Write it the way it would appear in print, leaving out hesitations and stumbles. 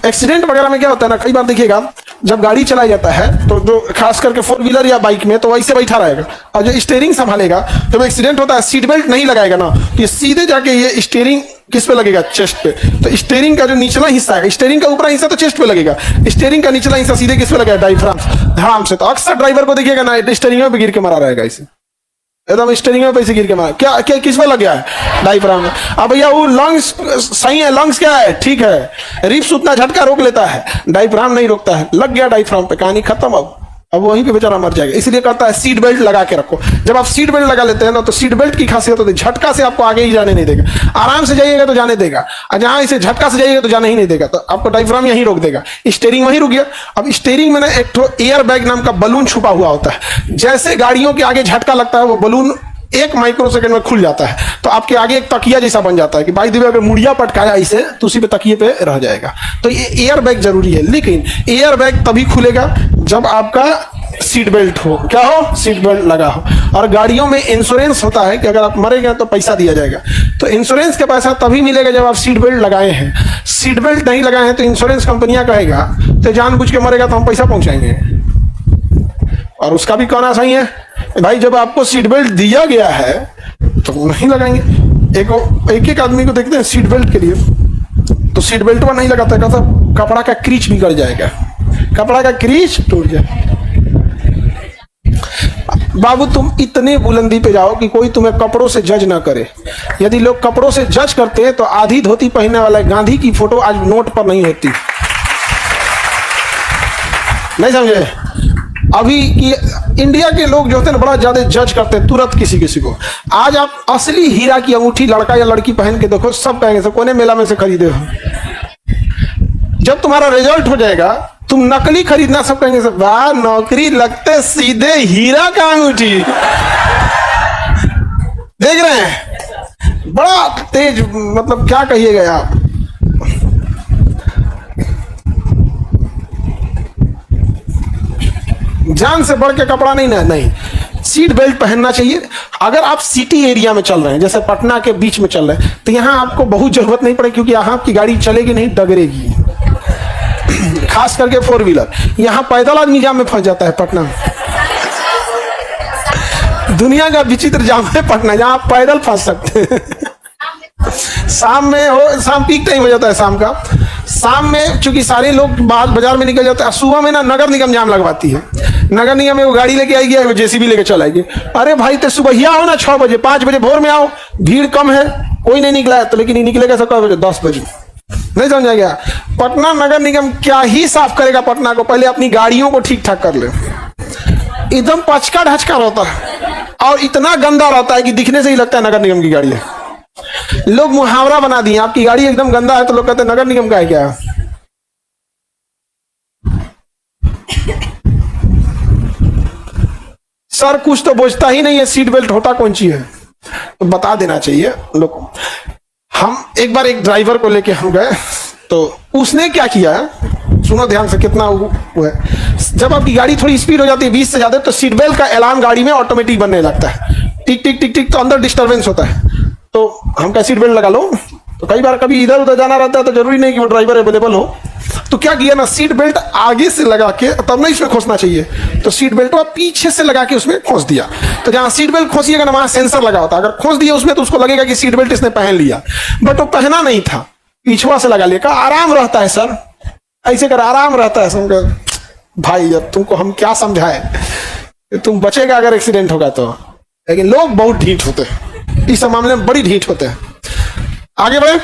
Accident वगैरह में क्या होता है ना, कई बार देखिएगा जब गाड़ी चलाई जाता है तो जो खास करके 4 व्हीलर या बाइक में तो वैसे बैठा रहेगा, और जो स्टीयरिंग संभालेगा जब एक्सीडेंट होता है सीट बेल्ट नहीं लगाएगा ना, ये सीधे जाके ये स्टीयरिंग किस पे लगेगा, चेस्ट पे। तो स्टीयरिंग का जो निचला हिस्सा है, स्टीयरिंग का ऊपरी हिस्सा तो चेस्ट पे लगेगा, स्टीयरिंग का निचला हिस्सा सीधे किस पे लगेगा, डायफ्राम, धड़ाम से। तो अक्सर ड्राइवर को देखिएगा ना स्टीयरिंग में गिर के मरा रहेगा, इसे एकदम स्टीयरिंग में पैसे गिर के मारा। क्या क्या किस पे लग गया है, डायफ्राम में। अब भैया वो लंग्स सही है, लंग्स क्या है, ठीक है, रिप्स उतना झटका रोक लेता है, डायफ्राम नहीं रोकता है, लग गया डायफ्राम पे, कहानी खत्म। अब वहीं पे बेचारा मर जाएगा। इसलिए कहता है सीट बेल्ट लगा के रखो। जब आप सीट बेल्ट लगा लेते हैं ना तो सीट बेल्ट की खासियत होती है झटका से आपको आगे ही जाने नहीं देगा, आराम से जाइएगा तो जाने देगा, और जहां इसे झटका से जाइएगा तो जाने ही नहीं देगा, तो आपको डायफ्राम यहीं रोक देगा, स्टीयरिंग वहीं रुक गया। अब स्टीयरिंग में ना एक तो एयर बैग नाम का बलून छुपा हुआ होता है, जैसे गाड़ियों के आगे झटका लगता है वो बलून 1 माइक्रो सेकंड में खुल जाता है, तो आपके आगे एक तकिया जैसा बन जाता है कि भाई दिव्या अगर मुड़िया पटकाया इसे तो उसी पे तकिए पे रह जाएगा। तो ये एयर बैग जरूरी है, लेकिन एयर बैग तभी खुलेगा जब आपका सीट बेल्ट हो, क्या हो, सीट बेल्ट लगा हो। और गाड़ियों में इंश्योरेंस होता है कि अगर आप मरेंगे तो पैसा दिया जाएगा, तो इंश्योरेंस का पैसा तभी मिलेगा जब आप सीट बेल्ट लगाए हैं। सीट बेल्ट नहीं लगाए हैं तो इंश्योरेंस कंपनियां कहेगा तो जानबूझ के मरेगा तो हम पैसा पहुंचाएंगे, और उसका भी कहना सही है भाई जब आपको सीट बेल्ट दिया गया है तो नहीं लगाएंगे। एक आदमी को देखते हैं सीट बेल्ट के लिए, तो सीट बेल्ट में नहीं लगाता, कहता कपड़ा का क्रीच बिगड़ जाएगा, कपड़ा का क्रीच टूट जाए। बाबू तुम इतने बुलंदी पे जाओ कि कोई तुम्हें कपड़ों से जज ना करे। यदि लोग कपड़ों से जज करते हैं तो आधी धोती पहनने वाला गांधी की फोटो आज नोट पर नहीं होती। नहीं समझे? अभी की इंडिया के लोग जो होते हैं ना बड़ा ज्यादा जज करते हैं तुरंत किसी किसी को। आज आप असली हीरा की अंगूठी लड़का या लड़की पहन के देखो, सब कहेंगे सब कोने मेला में से खरीदे हो। जब तुम्हारा रिजल्ट हो जाएगा तुम नकली खरीदना, सब कहेंगे सब वाह नौकरी लगते सीधे हीरा का अंगूठी। देख रहे हैं बड़ा तेज, मतलब क्या कहिएगा आप। जान से बढ़ के कपड़ा नहीं ना, नहीं, सीट बेल्ट पहनना चाहिए। अगर आप सिटी एरिया में चल रहे हैं, जैसे पटना के बीच में चल रहे हैं, तो यहाँ आपको बहुत जरूरत नहीं पड़ेगी क्योंकि यहाँ आपकी गाड़ी चलेगी नहीं, डगरेगी। खास करके 4 व्हीलर, यहाँ पैदल आदमी जाम में फंस जाता है पटना में। दुनिया का विचित्र जाम है पटना, जहाँ आप पैदल फंस सकते हैं। शाम में हो, शाम पीक टाइम हो जाता है शाम का। शाम में चूंकि सारे लोग बाजार में निकल जाते हैं, सुबह में ना नगर निगम जाम लगवाती है। नगर निगम में वो गाड़ी लेके आएगी, वो जेसीबी लेके चल आएगी। अरे भाई तो सुबह आओ ना 6 बजे, 5 बजे भोर में आओ, भीड़ कम है, कोई नहीं निकला है तो, लेकिन निकलेगा सब 10 बजे। नहीं समझा गया? पटना नगर निगम क्या ही साफ करेगा पटना को, पहले अपनी गाड़ियों को ठीक ठाक कर ले। एकदम पचका ढचका रहता है और इतना गंदा रहता है कि दिखने से ही लगता है नगर निगम की गाड़ी है। लोग मुहावरा बना दिए, आपकी गाड़ी एकदम गंदा है तो लोग कहते हैं नगर निगम का है क्या। सर कुछ तो बोझता ही नहीं है, सीट बेल्ट होता कौन सी है, तो बता देना चाहिए लोग को। हम एक बार एक ड्राइवर को लेके हम गए, तो उसने क्या किया, सुनो ध्यान से कितना वो है। जब आपकी गाड़ी थोड़ी स्पीड हो जाती है 20 से ज्यादा, तो सीट बेल्ट का अलार्म गाड़ी में ऑटोमेटिक बनने लगता है, टिक टिक टिक टिक, तो अंदर डिस्टर्बेंस होता है। तो हम क्या सीट बेल्ट लगा लो, तो कई बार कभी इधर उधर जाना रहता है तो जरूरी नहीं कि वो ड्राइवर अवेलेबल हो, तो क्या किया ना, सीट बेल्ट आगे से लगा के, तब नहीं इसमें खोसना चाहिए, तो सीट बेल्ट को पीछे से लगा के उसमें खोस दिया। तो जहां सीट बेल्ट खोसिएगा ना वहां सेंसर लगा होता है, अगर खोस दिया उसमें तो उसको लगेगा कि सीट बेल्ट इसने पहन लिया, बट वो पहना नहीं था, पीछुआ से लगा लिया। कहा आराम रहता है सर, ऐसे कर आराम रहता है। समझ भाई अब तुमको हम क्या समझाए, तुम बचेगा अगर एक्सीडेंट होगा तो। लेकिन लोग बहुत ढीठ होते हैं, इस मामले में बड़ी ढीठ होते हैं। आगे बढ़े।